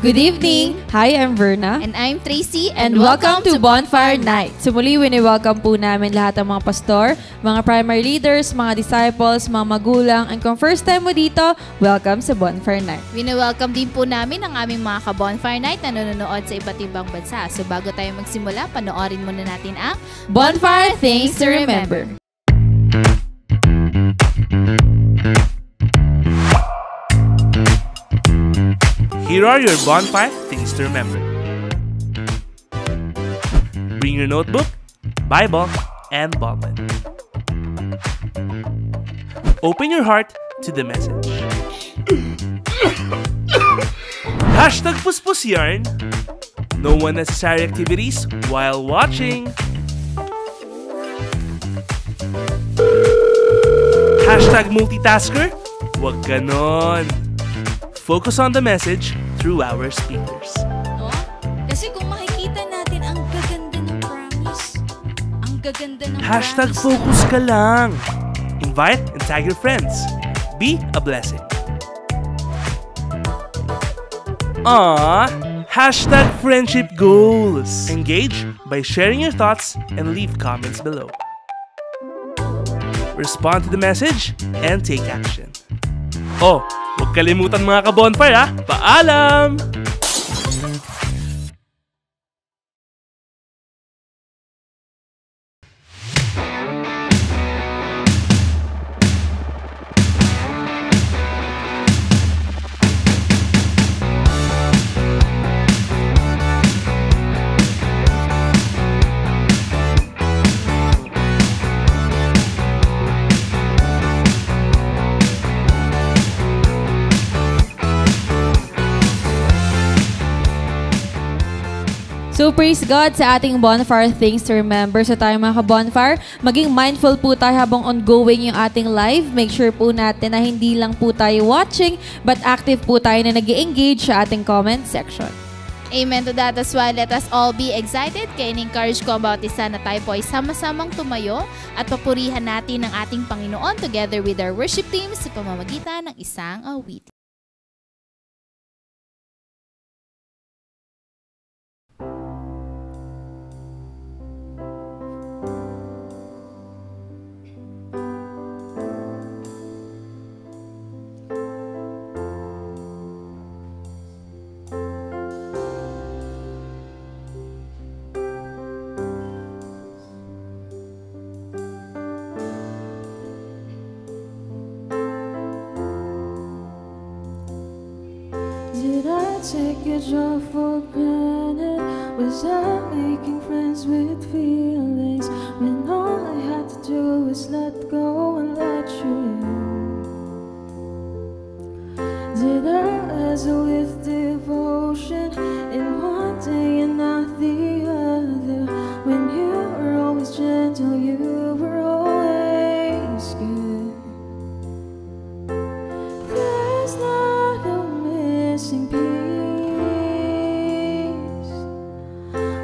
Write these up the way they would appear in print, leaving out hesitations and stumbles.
Good evening! Hi, I'm Verna. And I'm Tracy. And welcome to Bonfire Night. So muli, wini-welcome po namin lahat ng mga pastor, mga primary leaders, mga disciples, mga magulang. And kung first time mo dito, welcome sa Bonfire Night. Wini-welcome din po namin ang aming mga ka-Bonfire Night na nanonood sa iba't ibang bansa. So bago tayo magsimula, panoorin muna natin ang Bonfire Things to Remember. Here are your bonfire things to remember. Bring your notebook, Bible, and ballpen. Open your heart to the message. Hashtag Puspus Yarn. No unnecessary activities while watching. Hashtag multitasker. Wag ganon. Focus on the message through our speakers. No? Kasi kung makikita natin, ang gaganda ng promise. Ang gaganda ng Hashtag promise. focus ka lang. Invite and tag your friends. Be a blessing. Hashtag friendship goals. Engage by sharing your thoughts and leave comments below. Respond to the message and take action. Oh, huwag kalimutan mga ka-bonfire ha. Paalam! So praise God sa ating Bonfire Things to Remember. So tayo mga ka-bonfire, maging mindful po tayo habang ongoing yung ating live. Make sure po natin na hindi lang po tayo watching, but active po tayo na nag-engage sa ating comment section. Amen to that as well. Let us all be excited. Kaya in-encourage ko ang bawat isa na tayo po ay sama-samang tumayo at papurihan natin ang ating Panginoon together with our worship teams sa pamamagitan ng isang awit. Did I take your joy for granted? Was I making friends with feelings when all I had to do was let go and let you in? Did I wrestle with devotion in one day and not the other? When you were always gentle, you were always good. There's not a missing piece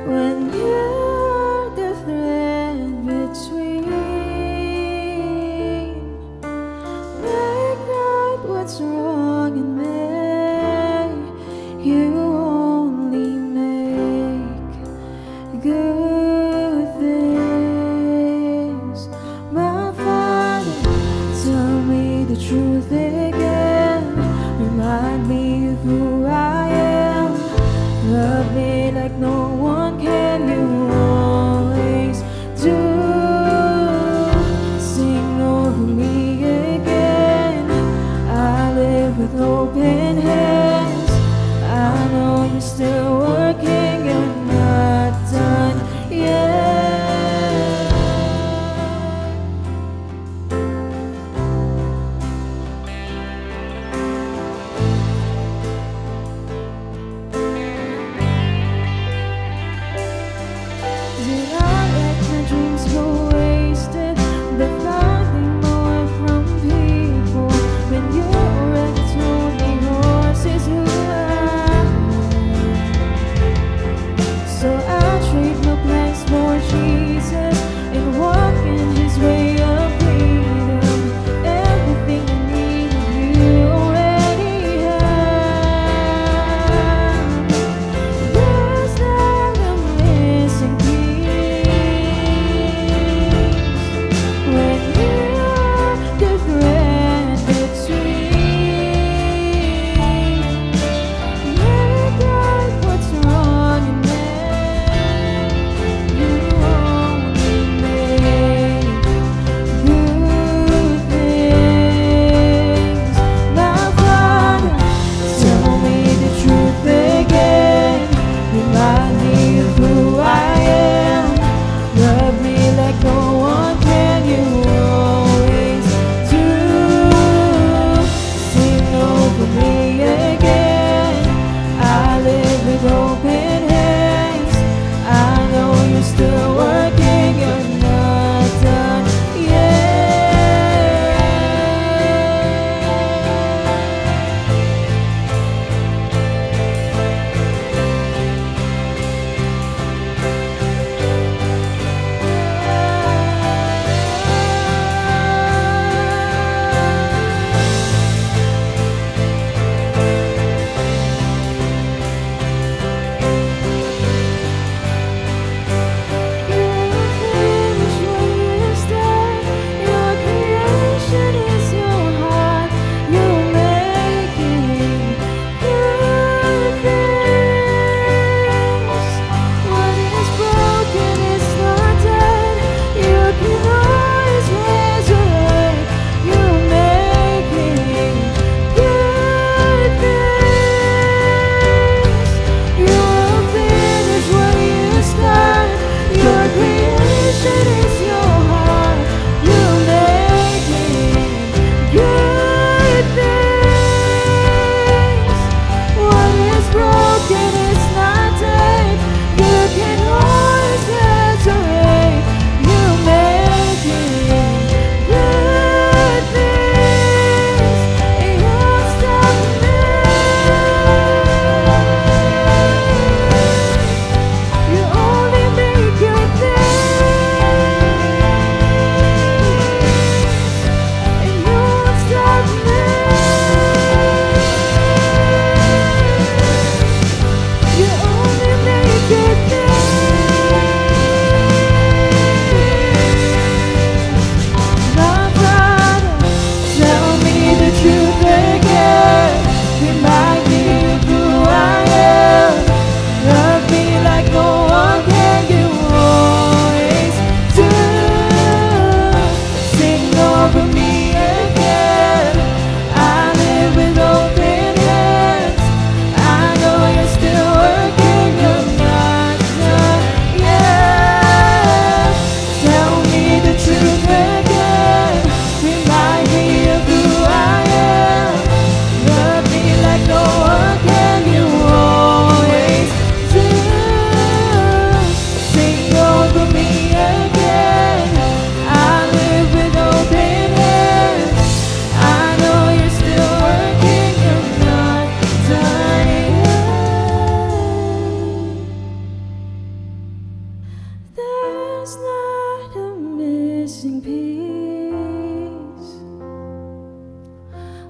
when you're the thread between. Make right what's wrong in me. You only make good things. My Father, tell me the truth again. Remind me of who I am. Love me like no one can. You always do. Sing over me again. I live with open hands. I know you're still working. You're not done yet.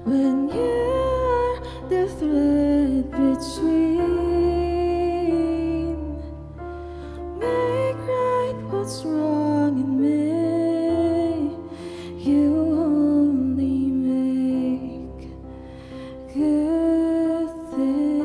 when you're the thread between. Make right what's wrong in me. You only make good things.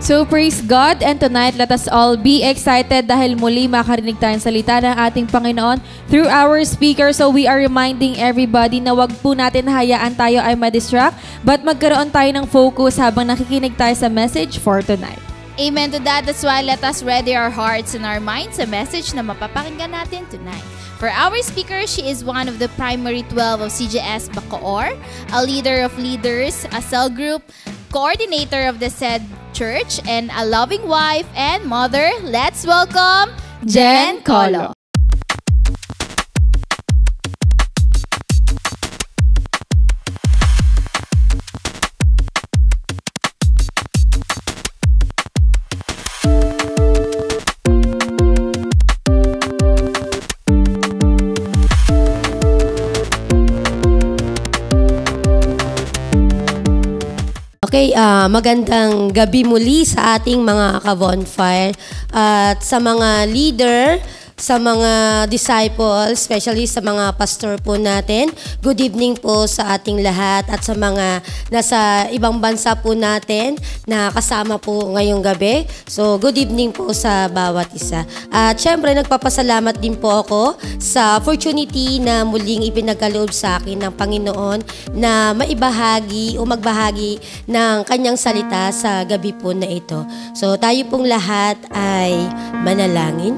So praise God, and tonight let us all be excited dahil muli makarinig tayong salita ng ating Panginoon through our speaker. So we are reminding everybody na wag po natin hayaan tayo ay ma-distract, but magkaroon tayo ng focus habang nakikinig tayo sa message for tonight. Amen to that. That's why let us ready our hearts and our minds sa message na mapapakinggan natin tonight. For our speaker, she is one of the primary 12 of CJS Bacoor, a leader of leaders, a cell group, coordinator of the said church, and a loving wife and mother. Let's welcome Jen Colo. Okay, magandang gabi muli sa ating mga ka-bonfire at sa mga leader, sa mga disciples, especially sa mga pastor po natin. Good evening po sa ating lahat at sa mga nasa ibang bansa po natin na kasama po ngayong gabi. So, good evening po sa bawat isa. At syempre, nagpapasalamat din po ako sa opportunity na muling ipinagkaloob sa akin ng Panginoon na maibahagi o magbahagi ng kanyang salita sa gabi po na ito. So, tayo pong lahat ay manalangin.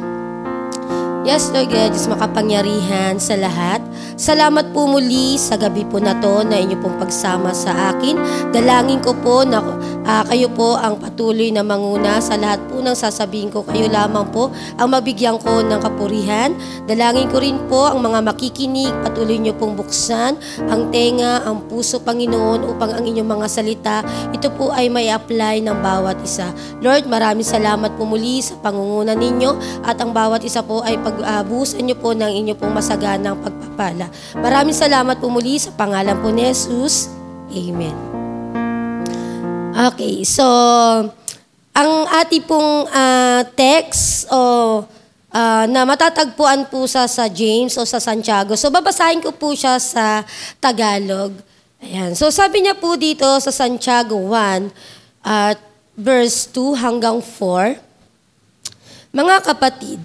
Yes, Lord God, Diyos makapangyarihan sa lahat. Salamat po muli sa gabi po na to na inyo pong pagsama sa akin. Dalangin ko po na kayo po ang patuloy na manguna sa lahat po ng sasabihin ko. Kayo lamang po ang mabigyan ko ng kapurihan. Dalangin ko rin po ang mga makikinig. Patuloy nyo pong buksan ang tenga, ang puso, Panginoon, upang ang inyong mga salita, ito po ay may apply ng bawat isa. Lord, maraming salamat po muli sa pangunguna ninyo at ang bawat isa po ay buhusan nyo po ng inyo pong masaganang pagpapala. Maraming salamat po muli sa pangalan po ni Jesus. Amen. Okay, so ang ating pong text na matatagpuan po sa James o sa Santiago. So babasahin ko po siya sa Tagalog. Ayan. So sabi niya po dito sa Santiago 1, verse 2 hanggang 4, mga kapatid,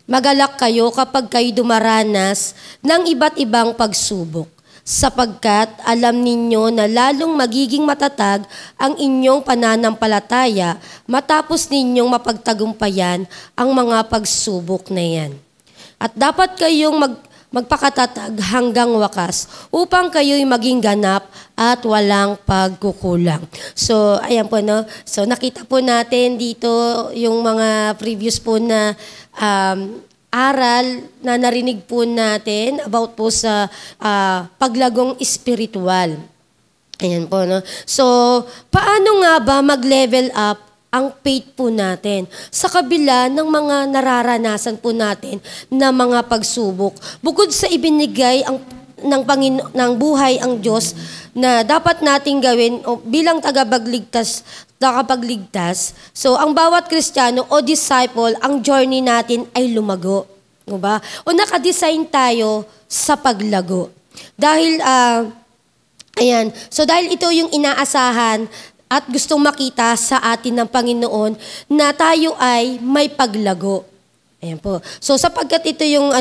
magalak kayo kapag kayo dumaranas ng iba't ibang pagsubok, sapagkat alam ninyo na lalong magiging matatag ang inyong pananampalataya matapos ninyong mapagtagumpayan ang mga pagsubok na yan. At dapat kayong magpakatatag hanggang wakas upang kayo'y maging ganap at walang pagkukulang. So, ayan po, no? So, nakita po natin dito yung mga previous po na aral na narinig po natin about po sa paglagong espiritual. Ayan po, no? So, paano nga ba mag-level up ang faith po natin sa kabila ng mga nararanasan po natin na mga pagsubok? Bukod sa ibinigay ng buhay ang Diyos na dapat nating gawin bilang tagapagligtas. So, ang bawat Kristiyano o disciple, ang journey natin ay lumago. Diba? O nakadesign tayo sa paglago. Dahil, ayan, so dahil ito yung inaasahan at gustong makita sa atin ng Panginoon na tayo ay may paglago. Ayan po. So sapagkat ito yung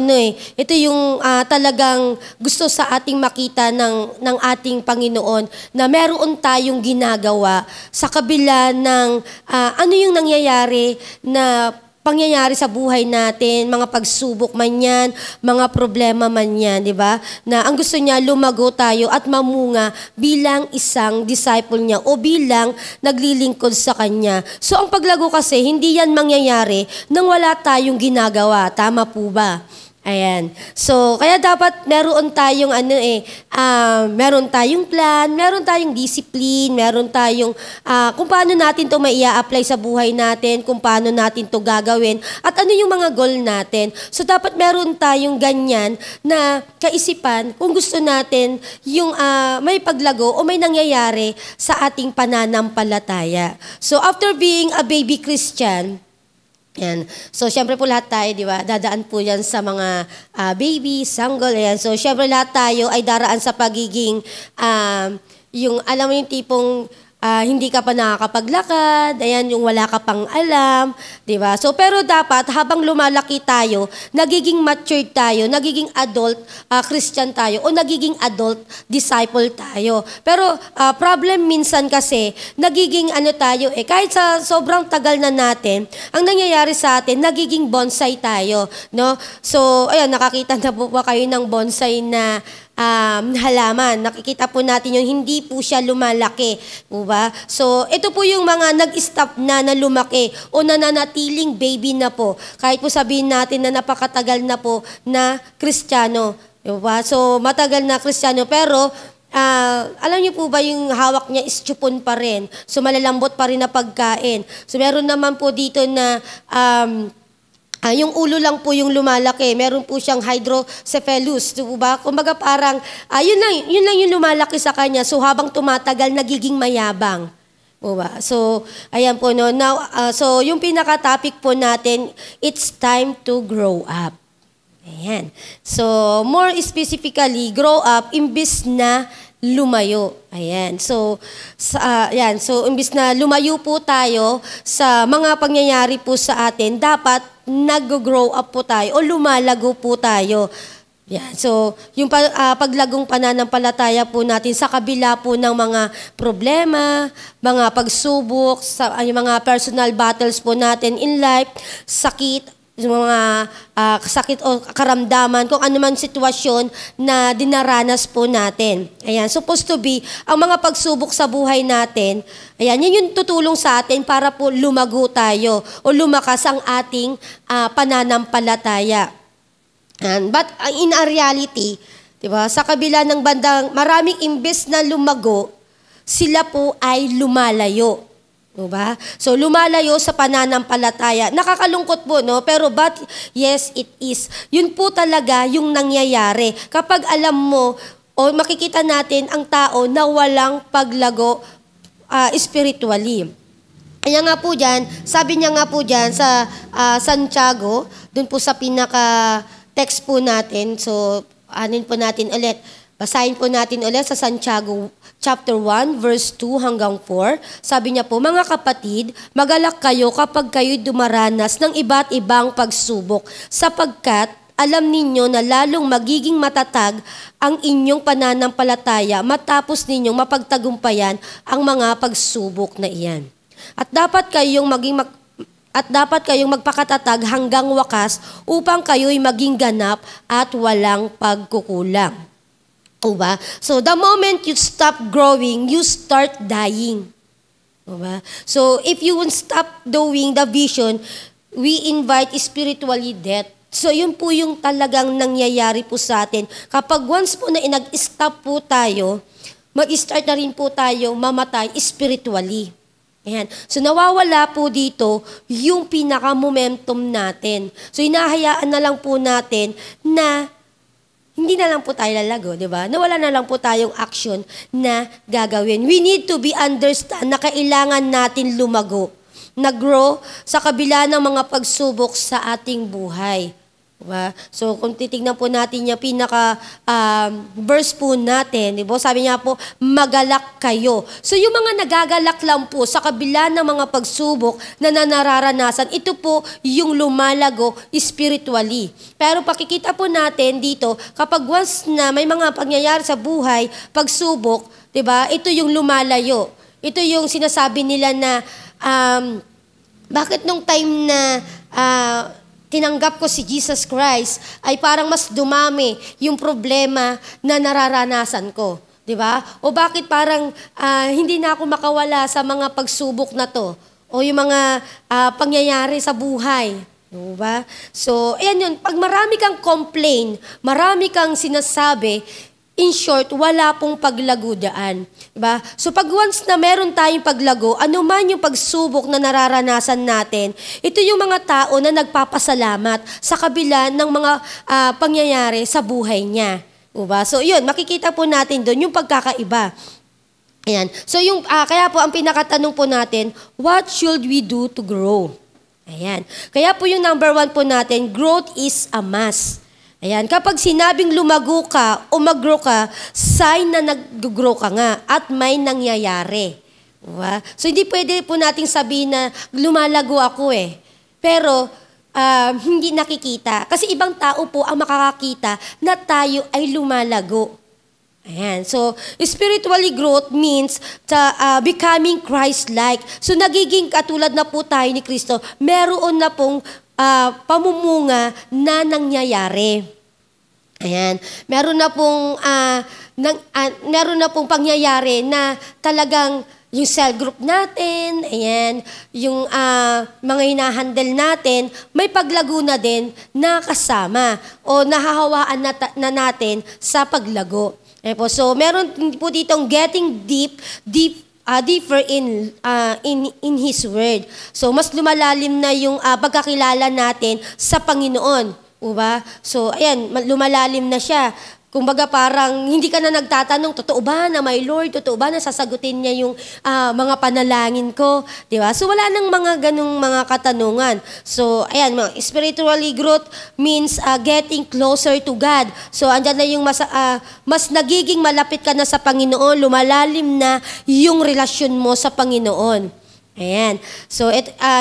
ito yung talagang gusto sa ating makita ng ating Panginoon na meron tayong ginagawa sa kabila ng ano yung nangyayari na pangyayari sa buhay natin, mga pagsubok man yan, mga problema man yan, di ba? Na ang gusto niya, lumago tayo at mamunga bilang isang disciple niya o bilang naglilingkod sa Kanya. So ang paglago kasi, hindi yan mangyayari nang wala tayong ginagawa. Tama po ba? Ayan. So, kaya dapat meron tayong meron tayong plan, meron tayong discipline, meron tayong kung paano natin to maia-apply sa buhay natin, kung paano natin to gagawin, at ano yung mga goal natin. So, dapat meron tayong ganyan na kaisipan kung gusto natin yung may paglago o may nangyayari sa ating pananampalataya. So, after being a baby Christian, yan. So, syempre po lahat tayo, di ba? Dadaan po yan sa mga baby, sanggol, ayan. So, syempre lahat tayo ay daraan sa pagiging, yung, alam mo yung tipong, hindi ka pa nakakapaglakad, ayan, yung wala ka pang alam, di ba? So, pero dapat, habang lumalaki tayo, nagiging mature tayo, nagiging adult Christian tayo, o nagiging adult disciple tayo. Pero, problem minsan kasi, nagiging tayo, kahit sa sobrang tagal na natin, ang nangyayari sa atin, nagiging bonsai tayo, no? So, ayan, nakakita na po ba kayo ng bonsai na halaman. Nakikita po natin yung hindi po siya lumalaki. Diba? So, ito po yung mga nag-stop na lumaki o nananatiling baby na po. Kahit po sabihin natin na napakatagal na po na Kristiyano. Diba? So, matagal na Kristiyano. Pero, alam niyo po ba yung hawak niya is chupon pa rin. So, malalambot pa rin na pagkain. So, meron naman po dito na yung ulo lang po yung lumalaki. Meron po siyang hydrocephalus. Diba? Kumbaga parang, yun lang yung lumalaki sa kanya. So habang tumatagal, nagiging mayabang. Diba? So, ayan po. No? Now, so yung pinaka-topic po natin, it's time to grow up. Ayan. So, more specifically, grow up imbis na lumayo. Ayan. So, ayan. So, imbis na lumayo po tayo sa mga pangyayari po sa atin, dapat nag-grow up po tayo o lumalago po tayo. Yan. So, yung paglagong pananampalataya po natin sa kabila po ng mga problema, mga pagsubok, yung mga personal battles po natin in life, sakit, yung mga sakit o karamdaman, kung ano man sitwasyon na dinaranas po natin. Ayan, supposed to be, ang mga pagsubok sa buhay natin, ayan, yun yung tutulong sa atin para po lumago tayo o lumakas ang ating pananampalataya. But in a reality, diba, sa kabila ng bandang maraming imbes na lumago, sila po ay lumalayo. Diba? So, lumalayo sa pananampalataya. Nakakalungkot po, no? Pero but, yes, it is. Yun po talaga yung nangyayari. Kapag alam mo, o makikita natin ang tao na walang paglago spiritually. Kaya nga po dyan, sabi niya nga po dyan sa Santiago, dun po sa pinaka-text po natin, so, anin po natin ulit. Basahin po natin ulit sa Santiago chapter 1, verse 2 hanggang 4. Sabi niya po, mga kapatid, magalak kayo kapag kayo'y dumaranas ng iba't ibang pagsubok, sapagkat alam ninyo na lalong magiging matatag ang inyong pananampalataya matapos ninyong mapagtagumpayan ang mga pagsubok na iyan. At dapat kayong magpakatatag hanggang wakas upang kayo'y maging ganap at walang pagkukulang. Diba? So, the moment you stop growing, you start dying. Diba? So, if you won't stop doing the vision, we invite spiritually death. So, yun po yung talagang nangyayari po sa atin. Kapag once po na nag-stop po tayo, mag-start na rin po tayo mamatay spiritually. Ayan. So, nawawala po dito yung pinaka-momentum natin. So, hinahayaan na lang po natin na hindi na lang po tayo lalago, di ba? Nawala na lang po tayong action na gagawin. We need to be understand na kailangan natin lumago, nag-grow sa kabila ng mga pagsubok sa ating buhay. Diba? So, kung titignan po natin yung pinaka-verse po natin, diba? Sabi niya po, magalak kayo. So, yung mga nagagalak lang po sa kabila ng mga pagsubok na nararanasan, ito po yung lumalago spiritually. Pero pakikita po natin dito, kapag once na may mga pangyayari sa buhay, pagsubok, diba? Ito yung lumalayo. Ito yung sinasabi nila na, bakit nung time na tinanggap ko si Jesus Christ, ay parang mas dumami yung problema na nararanasan ko. Diba? O bakit parang hindi na ako makawala sa mga pagsubok na to? O yung mga pangyayari sa buhay. Diba? So, ayan yun. Pag marami kang complain, marami kang sinasabi, in short, wala pong paglago daan. Diba? So pag once na meron tayong paglago, ano man yung pagsubok na nararanasan natin, ito yung mga tao na nagpapasalamat sa kabila ng mga pangyayari sa buhay niya. Diba? So yun, makikita po natin doon yung pagkakaiba. Ayan. So kaya po ang pinakatanong po natin, what should we do to grow? Ayan. Kaya po yung number 1 po natin, growth is a must. Ayan, kapag sinabing lumago ka o mag-grow ka, sign na nag-grow ka nga at may nangyayari. Diba? So hindi pwede po nating sabihin na lumalago ako Pero hindi nakikita. Kasi ibang tao po ang makakakita na tayo ay lumalago. Ayan. So, spiritually growth means becoming Christ-like. So, nagiging katulad na po tayo ni Kristo. Meron na pong pamumunga na nangyayari. Ayan. Meron na pong pangyayari na talagang yung cell group natin, ayan, yung mga hinahandle natin, may paglago na din na kasama o nahahawaan na natin sa paglago. So, meron po ditong getting deeper in His Word. So, mas lumalalim na yung pagkakilala natin sa Panginoon. Diba? So, ayan, lumalalim na siya. Kumbaga parang hindi ka na nagtatanong, totoo ba na my Lord? Totoo ba na sasagutin niya yung mga panalangin ko? Diba? So, wala nang mga ganung mga katanungan. So, ayan, spiritually growth means getting closer to God. So, andyan na yung mas nagiging malapit ka na sa Panginoon, lumalalim na yung relasyon mo sa Panginoon. Ayan. So,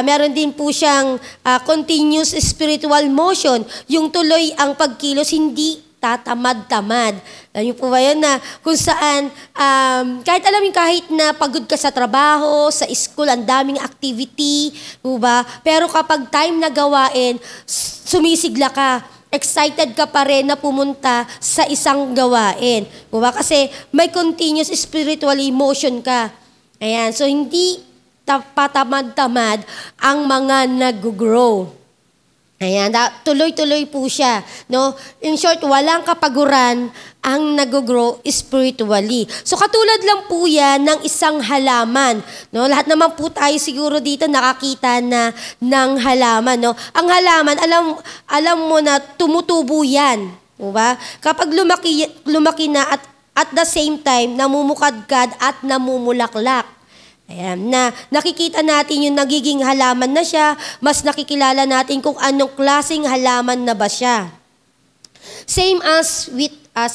meron din po siyang continuous spiritual motion. Yung tuloy ang pagkilos, hindi tatamad-tamad. Alam niyo po ba yun na kung saan, kahit na pagod ka sa trabaho, sa school, ang daming activity, diba? Pero kapag time na gawain, sumisigla ka, excited ka pa rin na pumunta sa isang gawain. Diba? Kasi may continuous spiritual emotion ka. Ayan. So, hindi patamad-tamad ang mga nag-grow. Ayan, tuloy-tuloy po siya. No? In short, walang kapaguran ang nag-grow spiritually. So katulad lang po yan ng isang halaman. No? Lahat naman po tayo siguro dito nakakita na ng halaman. No? Ang halaman, alam mo na tumutubo yan. Diba? Kapag lumaki na at the same time, namumukadkad at namumulaklak. Ayan, na nakikita natin yung nagiging halaman na siya, mas nakikilala natin kung anong klaseng halaman na ba siya. Same as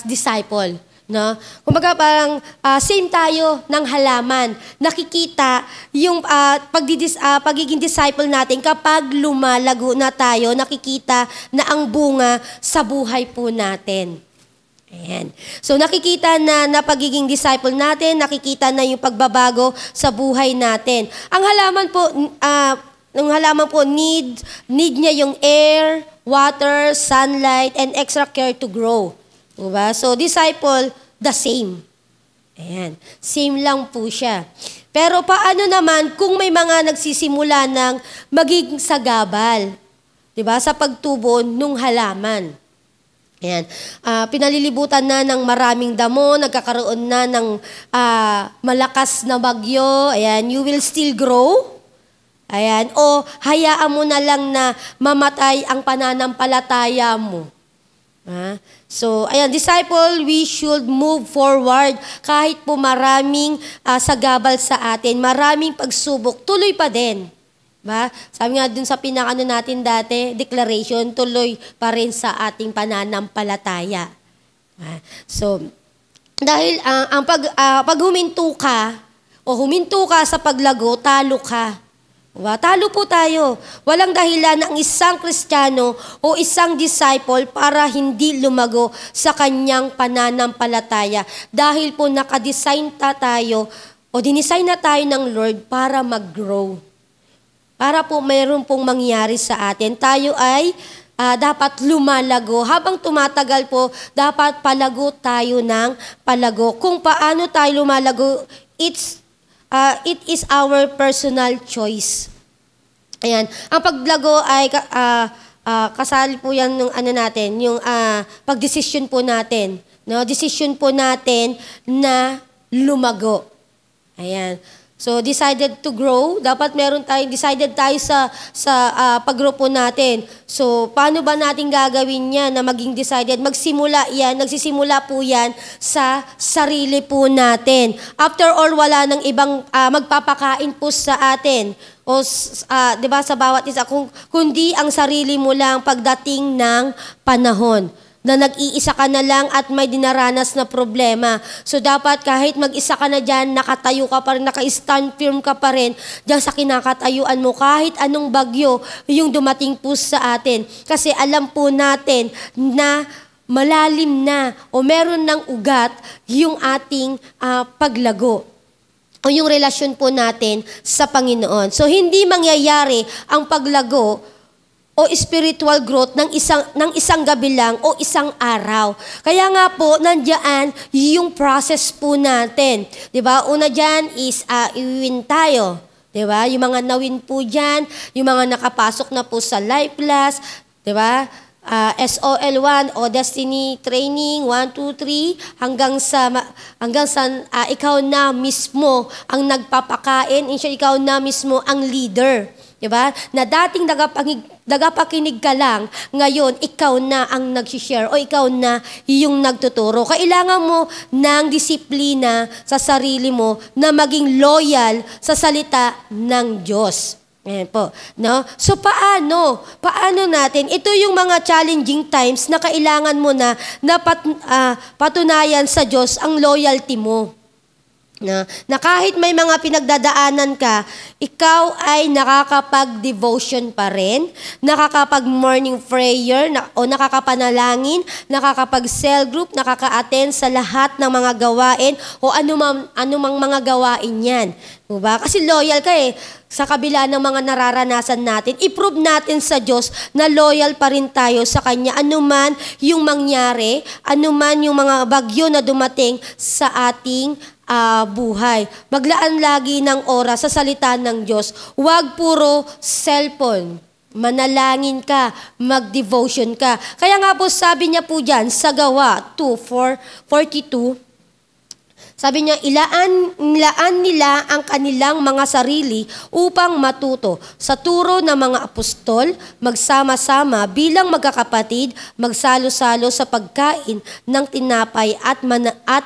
disciple. No? Kumbaga parang same tayo ng halaman. Nakikita yung pagiging disciple natin kapag lumalago na tayo, nakikita na ang bunga sa buhay po natin. Ayan. So nakikita na pagiging disciple natin, nakikita na yung pagbabago sa buhay natin. Ang halaman po, need niya yung air, water, sunlight, and extra care to grow. Diba? So disciple, the same. Ayan. Same lang po siya. Pero paano naman kung may mga nagsisimula ng magiging sagabal? Diba? Sa pagtubo ng halaman. Ayan. Pinalilibutan na ng maraming damo, nagkakaroon na ng malakas na bagyo. Ayan, you will still grow. Ayan. O hayaan mo na lang na mamatay ang pananampalataya mo. So, ayan, disciple, we should move forward kahit po maraming sagabal sa atin, maraming pagsubok, tuloy pa din. Ba? Sabi nga dun sa pinakano natin dati, declaration, tuloy pa rin sa ating pananampalataya. So, dahil pag huminto ka sa paglago, talo ka. Diba? Talo po tayo. Walang dahilan ng isang Kristiyano o isang disciple para hindi lumago sa kanyang pananampalataya. Dahil po nakadesign tayo o dinisign na tayo ng Lord para mag-grow. para po mayroon pong mangyari sa atin. Tayo ay dapat lumalago. Habang tumatagal po, dapat palago tayo ng palago. Kung paano tayo lumalago, it is our personal choice. Ayan. Ang paglago ay kasali po yan ng natin, yung pagdesisyon po natin. No? Decision po natin na lumago. Ayan. So, decided to grow. Dapat decided tayo sa pag-grow po natin. So, paano ba natin gagawin yan na maging decided? Nagsisimula po yan sa sarili po natin. After all, wala nang ibang magpapakain po sa atin. O, di ba, sa bawat isa, kundi ang sarili mo lang pagdating ng panahon na nag-iisa ka na lang at may dinaranas na problema. So dapat kahit mag-isa ka na dyan, nakatayo ka pa rin, naka-stand firm ka pa rin dyan sa kinakatayuan mo, kahit anong bagyo yung dumating po sa atin. Kasi alam po natin na malalim na o meron ng ugat yung ating paglago o yung relasyon po natin sa Panginoon. So hindi mangyayari ang paglago o spiritual growth ng isang gabi lang o isang araw. Kaya nga po, nandiyan yung process po natin. 'Di ba? Una diyan is iwin tayo. 'Di ba? Yung mga nawin po diyan, yung mga nakapasok na po sa Life Plus, 'di ba? SOL 1 o Destiny Training 1, 2, 3 hanggang sa ikaw na mismo ang nagpapakain, ikaw na mismo ang leader. Diba? Na dating nagapakinig ka lang, ngayon ikaw na ang nag-share o ikaw na yung nagtuturo. Kailangan mo ng disiplina sa sarili mo na maging loyal sa salita ng Diyos. Ayan po. No? So paano natin? Ito yung mga challenging times na kailangan mo na patunayan sa Diyos ang loyalty mo. Na kahit may mga pinagdadaanan ka, ikaw ay nakakapag-devotion pa rin, nakakapag-morning prayer, o nakakapanalangin, nakakapag-cell group, nakaka-attend sa lahat ng mga gawain o anumang mga gawain yan. Diba? Kasi loyal ka sa kabila ng mga nararanasan natin. I-prove natin sa Diyos na loyal pa rin tayo sa Kanya. Anuman yung mangyari, anuman yung mga bagyo na dumating sa ating buhay. Maglaan lagi ng oras sa salita ng Diyos. Huwag puro cellphone. Manalangin ka, mag-devotion ka. Kaya nga po sabi niya po dyan sa Gawa 2:42, sabi niya, ilaan nila ang kanilang mga sarili upang matuto sa turo ng mga apostol, magsama-sama bilang magkakapatid, magsalo-salo sa pagkain ng tinapay at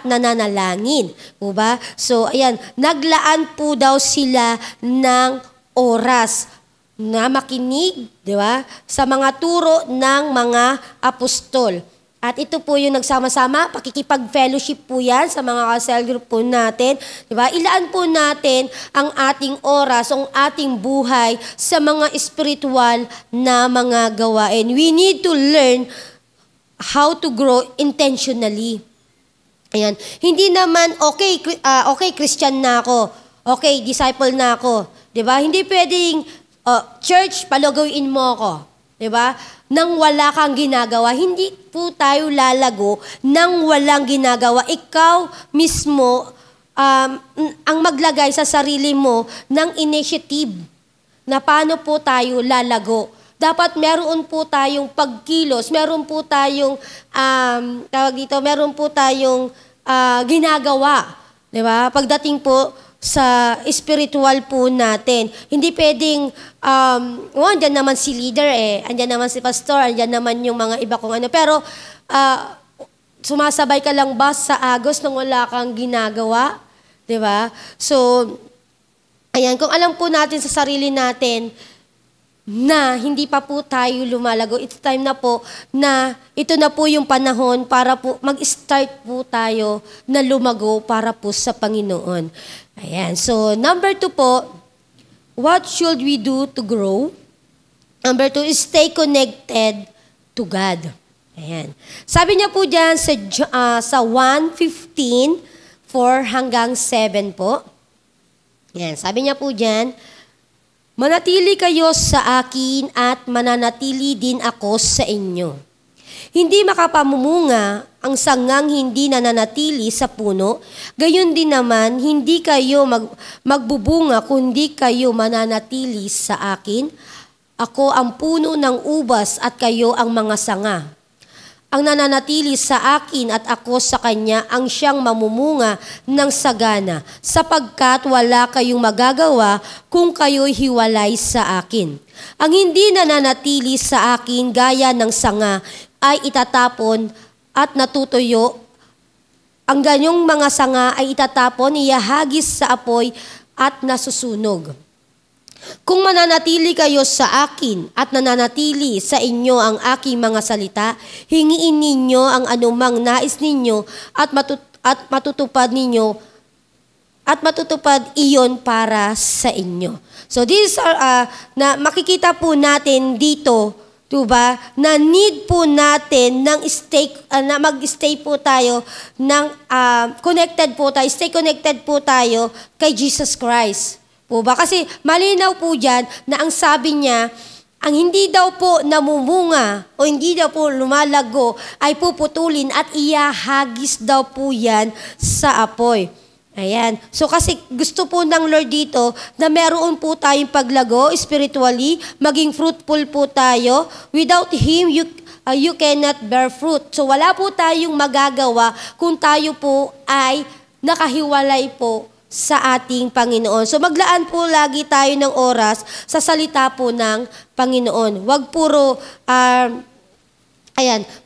nananalangin. Diba? So, ayan, naglaan po daw sila ng oras na makinig, di ba, sa mga turo ng mga apostol. At ito po yung nagsama-sama, pakikipag-fellowship po yan sa mga cell group po natin. Diba? Ilaan po natin ang ating oras, ang ating buhay sa mga spiritual na mga gawain. We need to learn how to grow intentionally. Ayan. Hindi naman, okay, Christian na ako. Okay, disciple na ako. Diba? Hindi pwedeng, church, palugawin mo ako. Diba? Nang wala kang ginagawa, hindi po tayo lalago nang walang ginagawa. Ikaw mismo ang maglagay sa sarili mo ng initiative na paano po tayo lalago. Dapat meron po tayong pagkilos, meron po tayong meron po tayong ginagawa. Diba? Pagdating po sa spiritual po natin. Hindi pwedeng, andyan naman si leader andyan naman si pastor, andyan naman yung mga iba kong ano. Pero, sumasabay ka lang ba sa agos nang wala kang ginagawa? Diba? So, ayan, kung alam po natin sa sarili natin na hindi pa po tayo lumalago, it's time na po na ito na po yung panahon para po mag-start po tayo na lumago para po sa Panginoon. Ayan. So, number 2 po, what should we do to grow? Number 2 is stay connected to God. Ayan. Sabi niya po dyan sa 1:15, 4 hanggang 7 po. Ayan. Sabi niya po dyan, Manatili kayo sa akin at mananatili din ako sa inyo. Hindi makapamumunga ang sangang hindi nananatili sa puno, gayon din naman hindi kayo magbubunga kundi kayo mananatili sa akin. Ako ang puno ng ubas at kayo ang mga sanga. Ang nananatili sa akin at ako sa kanya ang siyang mamumunga ng sagana, sapagkat wala kayong magagawa kung kayo'y hiwalay sa akin. Ang hindi nananatili sa akin gaya ng sanga ay itatapon at natutuyo. Ang ganyong mga sanga ay itatapon, iyahagis sa apoy at nasusunog. Kung mananatili kayo sa akin at nananatili sa inyo ang aking mga salita, hingiin ninyo ang anumang nais ninyo at matutupad ninyo at matutupad iyon para sa inyo. So these are na makikita po natin dito, diba, na need po natin ng na mag-stay po tayo ng connected po tayo, stay connected po tayo kay Jesus Christ. Po ba? Kasi malinaw po dyan na ang sabi niya, ang hindi daw po namumunga o hindi daw po lumalago ay puputulin at iyahagis daw po yan sa apoy. Ayan. So kasi gusto po ng Lord dito na meron po tayong paglago spiritually, maging fruitful po tayo. Without Him, you cannot bear fruit. So wala po tayong magagawa kung tayo po ay nakahiwalay po sa ating Panginoon. So maglaan po lagi tayo ng oras sa salita po ng Panginoon. Wag puro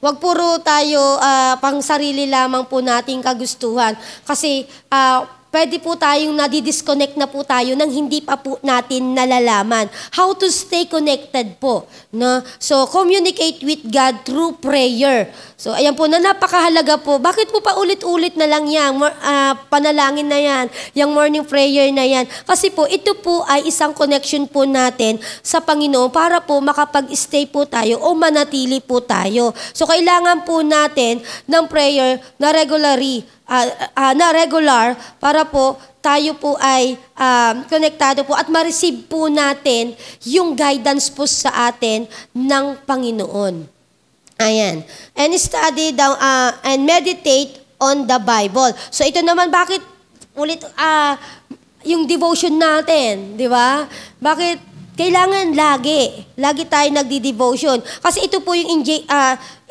wag puro tayo pang sarili lamang po nating kagustuhan. Kasi pwede po tayong nadidisconnect na po tayo nang hindi pa po natin nalalaman. How to stay connected po. No? So, communicate with God through prayer. So, ayan po, na napakahalaga po. Bakit po pa ulit-ulit na lang yan? Panalangin na yan, yung morning prayer na yan. Kasi po, ito po ay isang connection po natin sa Panginoon para po makapag-stay po tayo o manatili po tayo. So, kailangan po natin ng prayer na regular para po tayo po ay konektado po at ma-receive po natin yung guidance po sa atin ng Panginoon. Ayan. And study down and meditate on the Bible. So ito naman, bakit ulit yung devotion natin, di ba? Bakit kailangan lagi tayo nagdi-devotion? Kasi ito po yung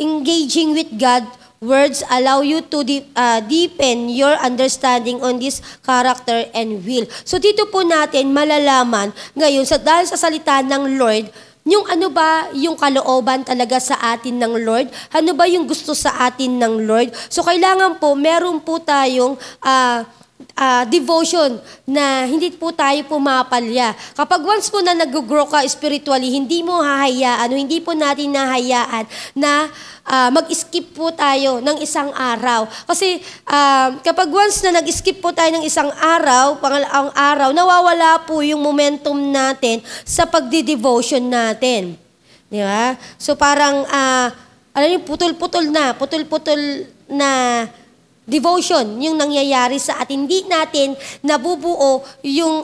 engaging with God. Words allow you to deepen your understanding on this character and will. So dito po natin malalaman ngayon, dahil sa salita ng Lord, yung ano ba yung kalooban talaga sa atin ng Lord? Ano ba yung gusto sa atin ng Lord? So kailangan po, meron po tayong devotion na hindi po tayo pumapalya. Kapag once po na nag-grow ka spiritually, hindi mo hahayaan o hindi po natin nahayaan na mag-skip po tayo ng isang araw. Kasi kapag once na nag-skip po tayo ng isang araw, pangalawang araw, nawawala po yung momentum natin sa pagdi-devotion natin. Di ba? So parang, putol-putol na devotion yung nangyayari sa atin. Hindi natin nabubuo yung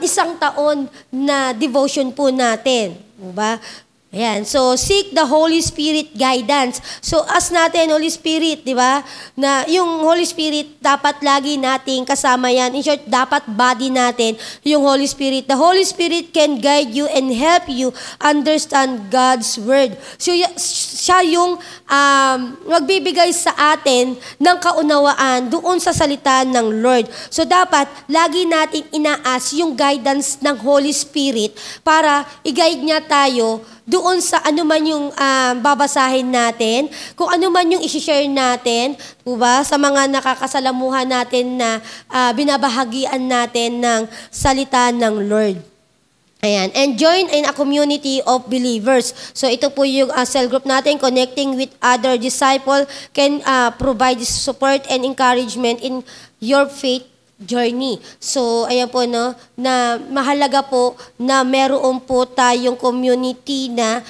isang taon na devotion po natin. Diba? Ayan. So, seek the Holy Spirit guidance. So, ask natin, Holy Spirit, di ba? Na yung Holy Spirit, dapat lagi nating kasama yan. In short, dapat body natin yung Holy Spirit. The Holy Spirit can guide you and help you understand God's Word. So, siya yung magbibigay sa atin ng kaunawaan doon sa salita ng Lord. So, dapat lagi nating inaas yung guidance ng Holy Spirit para i-guide niya tayo doon sa ano man yung babasahin natin, kung ano man yung isi-share natin, diba, sa mga nakakasalamuhan natin na binabahagian natin ng salita ng Lord. Ayan. And join in a community of believers. So ito po yung cell group natin, connecting with other disciples can provide support and encouragement in your faith journey. So, ayan po, no, na mahalaga po na meron po tayong community na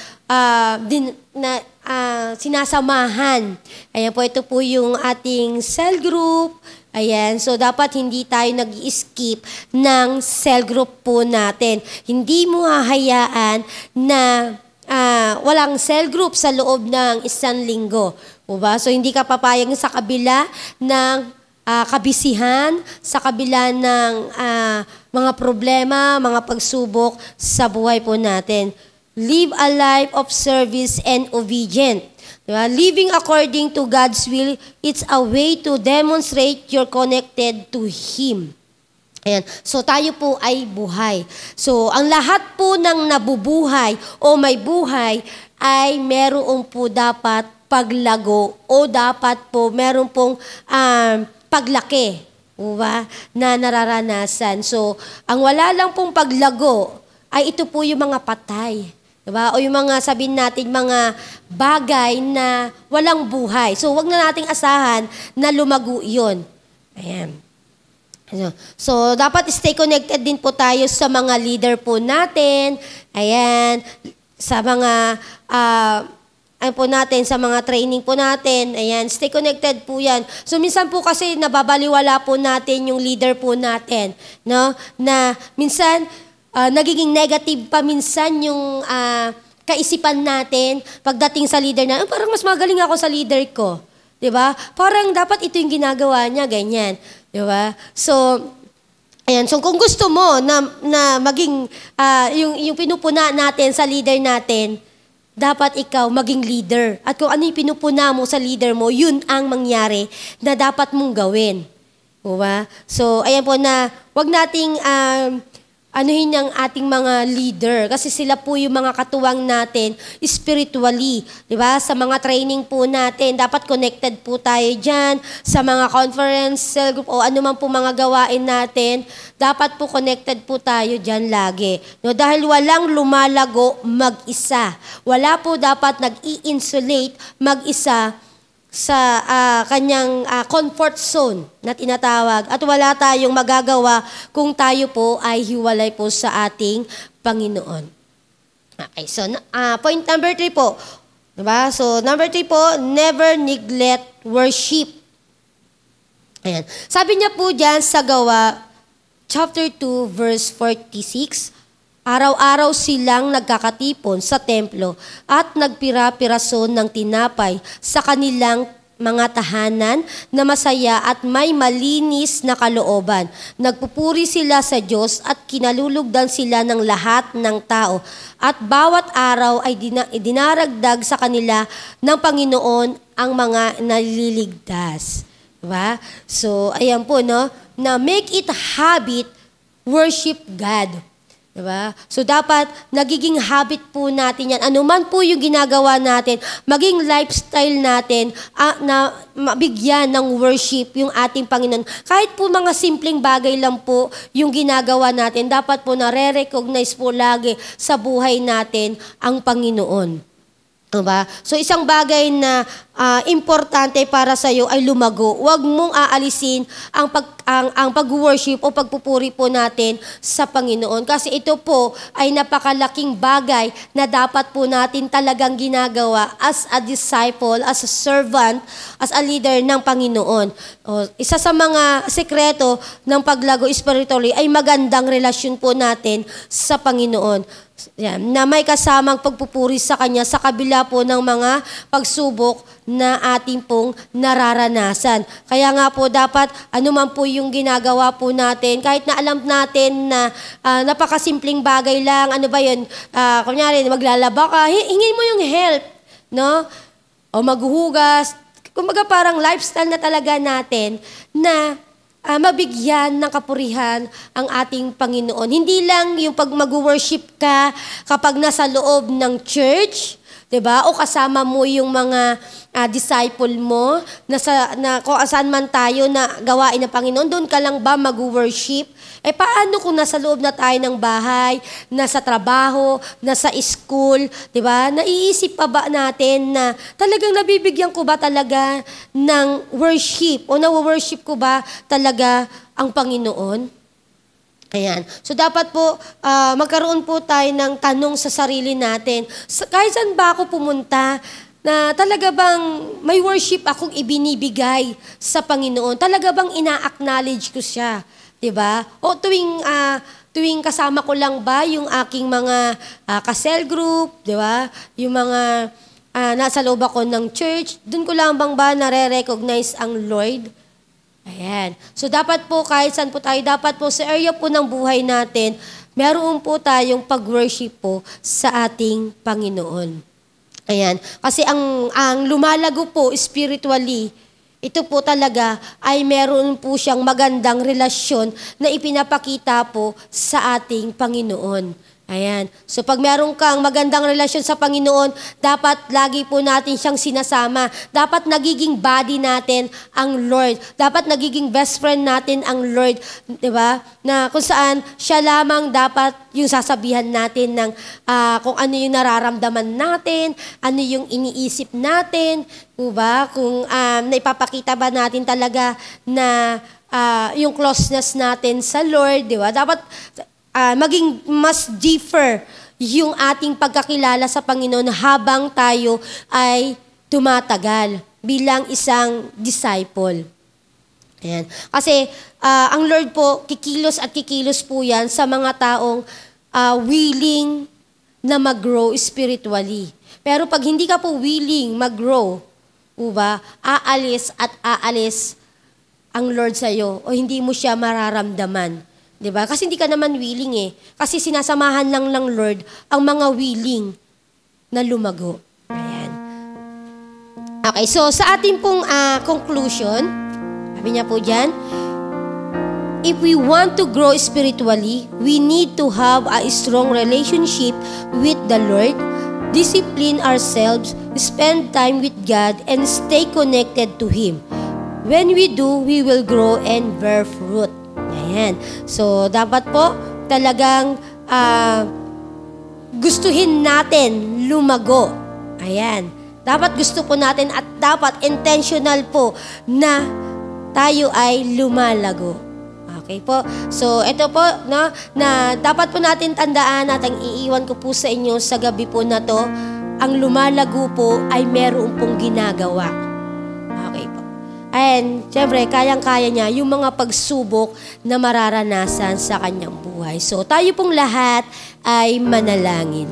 sinasamahan. Ayan po, ito po yung ating cell group. Ayan, so dapat hindi tayo nag-skip ng cell group po natin. Hindi mo hahayaan na walang cell group sa loob ng isang linggo. Diba? So hindi ka papayag sa kabila ng kabisihan, sa kabila ng mga problema, mga pagsubok sa buhay po natin. Live a life of service and obedient. Diba? Living according to God's will, it's a way to demonstrate you're connected to Him. Ayan. So tayo po ay buhay. So ang lahat po ng nabubuhay o may buhay ay meron po dapat paglago o dapat po meron pong paglaki, diba? Na nararanasan. So ang wala lang pong paglago ay ito po yung mga patay. Diba? O yung mga sabihin natin mga bagay na walang buhay. So wag na nating asahan na lumago yun. Ayan. So dapat stay connected din po tayo sa mga leader po natin. Ayan. Sa mga po natin, sa mga training po natin. Ayan. Stay connected po yan. So minsan po kasi nababaliwala po natin yung leader po natin. No? Na minsan nagiging negative pa minsan yung kaisipan natin pagdating sa leader na, parang mas magaling ako sa leader ko. Diba? Parang dapat ito yung ginagawa niya, ganyan. Diba? So, ayan. So, kung gusto mo na maging, yung pinupuna natin sa leader natin, dapat ikaw maging leader. At kung ano yung pinupuna mo sa leader mo, yun ang mangyari na dapat mong gawin. Diba? So, ayan po na, wag nating anuhin ang ating mga leader kasi sila po yung mga katuwang natin spiritually, di ba? Sa mga training po natin, dapat connected po tayo dyan. Sa mga conference, cell group, o ano man po mga gawain natin, dapat po connected po tayo dyan lagi. No, dahil walang lumalago mag-isa. Wala po dapat nag-i-insulate mag-isa sa kanyang comfort zone na tinatawag at wala tayong magagawa kung tayo po ay hiwalay po sa ating Panginoon. Okay, so point number 3 po. Diba? So number 3 po, never neglect worship. Ayan. Sabi niya po dyan sa Gawa, chapter 2, verse 46, araw-araw silang nagkakatipon sa templo at nagpira-piraso ng tinapay sa kanilang mga tahanan na masaya at may malinis na kalooban. Nagpupuri sila sa Diyos at kinalulugdan sila ng lahat ng tao. At bawat araw ay dinaragdag sa kanila ng Panginoon ang mga naliligtas. Diba? So, ayan po, no? Na make it habit, worship God. Diba? So dapat nagiging habit po natin yan. Ano man po yung ginagawa natin, maging lifestyle natin na mabigyan ng worship yung ating Panginoon. Kahit po mga simpleng bagay lang po yung ginagawa natin, dapat po nare-recognize po lagi sa buhay natin ang Panginoon. Diba? So isang bagay na importante para sa iyo ay lumago. Huwag mong aalisin ang pag-worship o pagpupuri po natin sa Panginoon. Kasi ito po ay napakalaking bagay na dapat po natin talagang ginagawa as a disciple, as a servant, as a leader ng Panginoon. Isa sa mga sekreto ng paglago spiritually ay magandang relasyon po natin sa Panginoon. Yan, na may kasamang pagpupuri sa Kanya sa kabila po ng mga pagsubok na ating pong nararanasan. Kaya nga po dapat anuman po yung ginagawa po natin, kahit na alam natin na napakasimpleng bagay lang, ano ba yun, kunyari maglalaba ka, hingin mo yung help, no? O maghuhugas, kumbaga parang lifestyle na talaga natin na mabigyan ng kapurihan ang ating Panginoon. Hindi lang yung pag mag-worship ka kapag nasa loob ng church, 'di ba? O kasama mo yung mga disciple mo na kung saan man tayo na gawain ng Panginoon, doon ka lang ba mag-worship? Paano kung nasa loob na tayo ng bahay, nasa trabaho, nasa school, 'di ba? Naiisip pa ba natin na talagang nabibigyan ko ba talaga ng worship o nawo-worship ko ba talaga ang Panginoon? Ayan. So dapat po magkaroon po tayo ng tanong sa sarili natin. Kahit saan ba ako pumunta, na talaga bang may worship akong ibinibigay sa Panginoon? Talaga bang ina-acknowledge ko siya? 'Di ba? O tuwing kasama ko lang ba yung aking mga ka-cell group, 'di ba? Yung mga nasa loob ako ng church, doon ko lang bang ba nare-recognize ang Lord? Ayan. So dapat po kahit saan po tayo, dapat po sa area po ng buhay natin, meron po tayong pag-worship po sa ating Panginoon. Ayan. Kasi ang lumalago po spiritually, ito po talaga ay meron po siyang magandang relasyon na ipinapakita po sa ating Panginoon. Ayan. So pag meron kang magandang relasyon sa Panginoon, dapat lagi po natin siyang sinasama. Dapat nagiging body natin ang Lord. Dapat nagiging best friend natin ang Lord. 'Di ba? Na kung saan siya lamang dapat yung sasabihan natin ng kung ano yung nararamdaman natin, ano yung iniisip natin, 'di ba? Kung naipapakita ba natin talaga na yung closeness natin sa Lord, 'di ba? Dapat maging mas deeper yung ating pagkakilala sa Panginoon habang tayo ay tumatagal bilang isang disciple. Ayan. Kasi ang Lord po, kikilos at kikilos po yan sa mga taong willing na mag-grow spiritually. Pero pag hindi ka po willing mag-grow, ba, aalis at aalis ang Lord sa'yo o hindi mo siya mararamdaman. 'Di ba? Kasi hindi ka naman willing eh. Kasi sinasamahan lang ng Lord ang mga willing na lumago. Ayan. Okay, so sa ating pong conclusion, sabi niya po diyan, if we want to grow spiritually, we need to have a strong relationship with the Lord, discipline ourselves, spend time with God, and stay connected to Him. When we do, we will grow and bear fruit. Ayan. So, dapat po talagang gustuhin natin lumago. Ayan. Dapat gusto po natin at dapat intentional po na tayo ay lumalago. Okay po. So, ito po, no, na dapat po natin tandaan at ang iiwan ko po sa inyo sa gabi po na to, ang lumalago po ay meron pong ginagawa. Okay po. And, syempre, kayang-kaya niya yung mga pagsubok na mararanasan sa kanyang buhay. So, tayo pong lahat ay manalangin.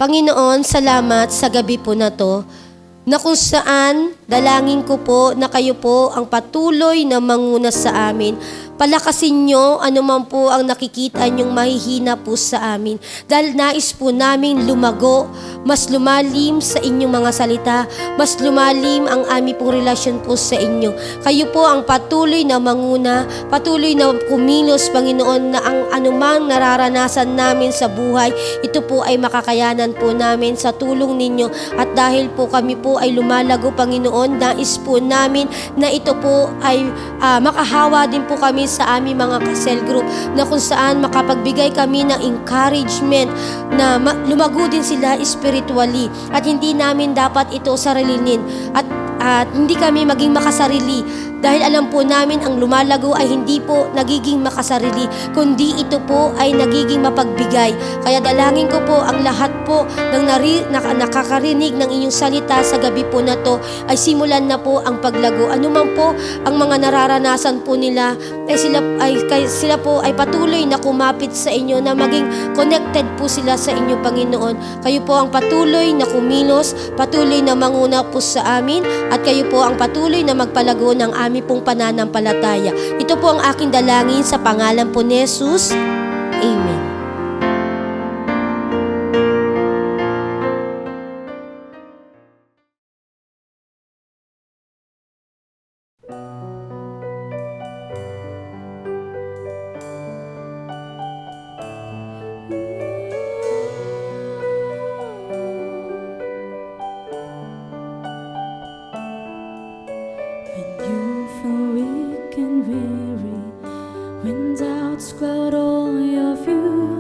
Panginoon, salamat sa gabi po na to, na kung saan dalangin ko po na kayo po ang patuloy na manguna sa amin. Palakasin nyo anuman po ang nakikita nyong mahihina po sa amin. Dahil nais po namin lumago, mas lumalim sa inyong mga salita, mas lumalim ang aming pong relasyon po sa inyo. Kayo po ang patuloy na manguna, patuloy na kumilos, Panginoon, na ang anumang nararanasan namin sa buhay, ito po ay makakayanan po namin sa tulong ninyo. At dahil po kami po ay lumalago, Panginoon, nais po namin na ito po ay makahawa din po kami sa aming mga ka-cell group na kung saan makapagbigay kami ng encouragement na lumago din sila spiritually at hindi namin dapat ito sarilinin at hindi kami maging makasarili dahil alam po namin ang lumalago ay hindi po nagiging makasarili kundi ito po ay nagiging mapagbigay. Kaya dalangin ko po ang lahat po ng nakakarinig ng inyong salita sa gabi po na to ay simulan na po ang paglago. Ano man po ang mga nararanasan po nila ay sila po ay patuloy na kumapit sa inyo na maging connected po sila sa inyo, Panginoon. Kayo po ang patuloy na kumilos, patuloy na manguna po sa amin at kayo po ang patuloy na magpalago ng aming pong pananampalataya. Ito po ang aking dalangin sa pangalan po ni Jesus. Amen. When doubts cloud all your view,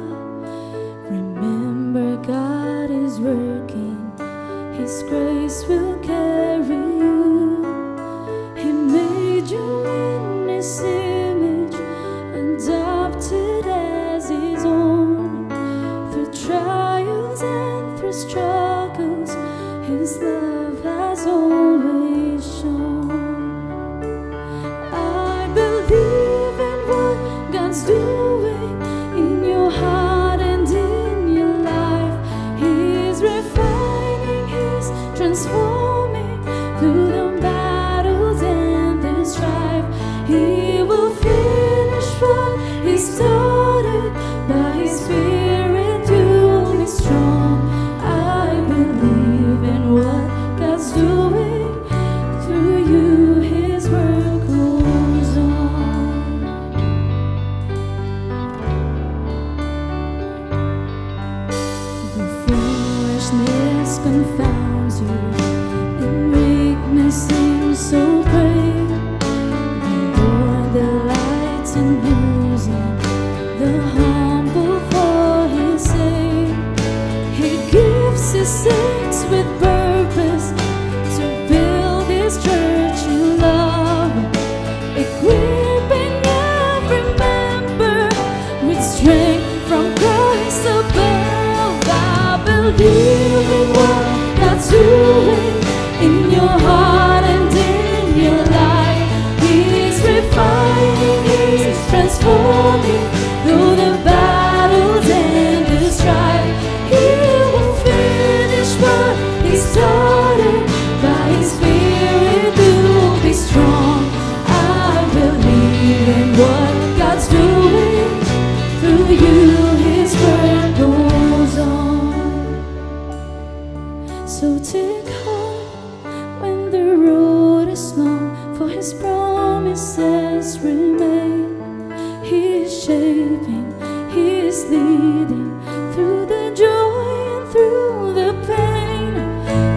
His promises remain. He is shaping, He is leading through the joy and through the pain.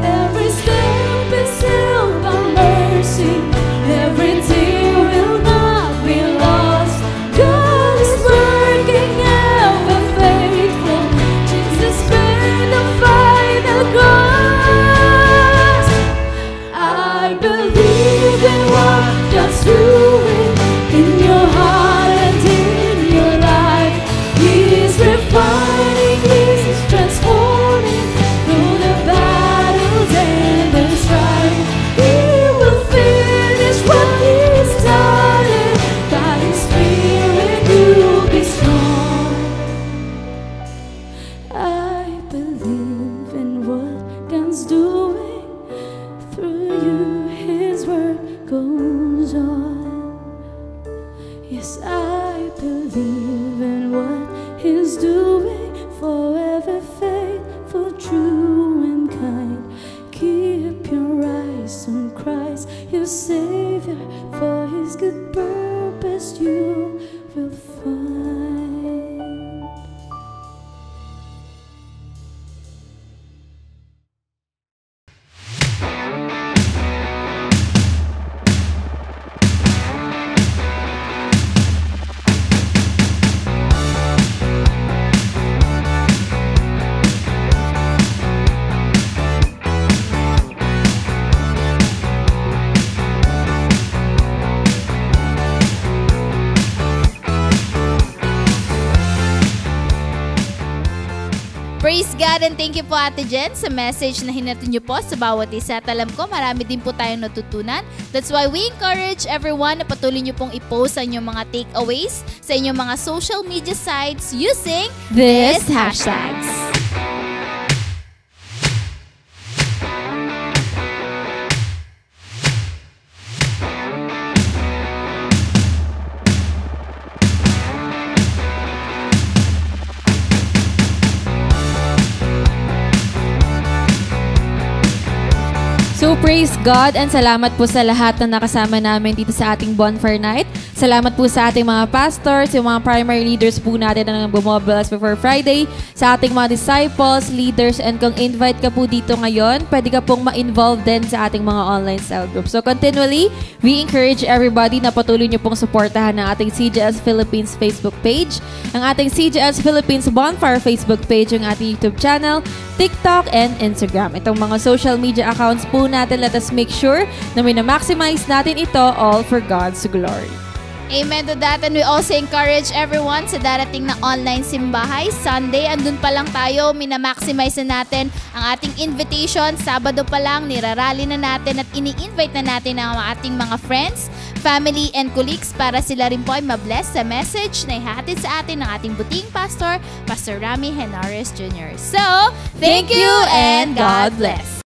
Every step is held by mercy. Every tear will not be lost. God is working ever faithful. Jesus paid the final cost. I believe in what God's doing in your heart and in your life. He's refining, He's transforming through the battles and the strife. He will finish what He started. By His Spirit you'll be strong. I believe in what God's doing through you. His word goes on. Yes, I believe in what He's doing. Forever faithful, true and kind. Keep your eyes on Christ, your Savior. For His good purpose you will find. Praise God and thank you po Ate Jen sa message na hinatid niyo po sa bawat isa. At alam ko marami din po tayong natutunan. That's why we encourage everyone na patuloy niyo pong i-post sa inyong mga takeaways sa inyong mga social media sites using these hashtags. So praise God and salamat po sa lahat na nakasama namin dito sa ating Bonfire Night. Salamat po sa ating mga pastors, yung mga primary leaders po natin na bumobilas before Friday, sa ating mga disciples, leaders, and kung invite ka po dito ngayon, pwede ka pong ma-involve din sa ating mga online cell group. So continually, we encourage everybody na patuloy nyo pong supportahan ng ating CJS Philippines Facebook page, ang ating CJS Philippines Bonfire Facebook page, yung ating YouTube channel, TikTok, and Instagram. Itong mga social media accounts po natin, let us make sure na maximize natin ito all for God's glory. Amen to that, and we also encourage everyone sa darating na online simbahay. Sunday, andun pa lang tayo, minamaximize na natin ang ating invitation. Sabado pa lang, nirarally na natin at ini-invite na natin ang ating mga friends, family, and colleagues para sila rin po ay mabless sa message na ihahatid sa atin ng ating buting pastor, Pastor Rami Henares Jr. So, thank you and God bless!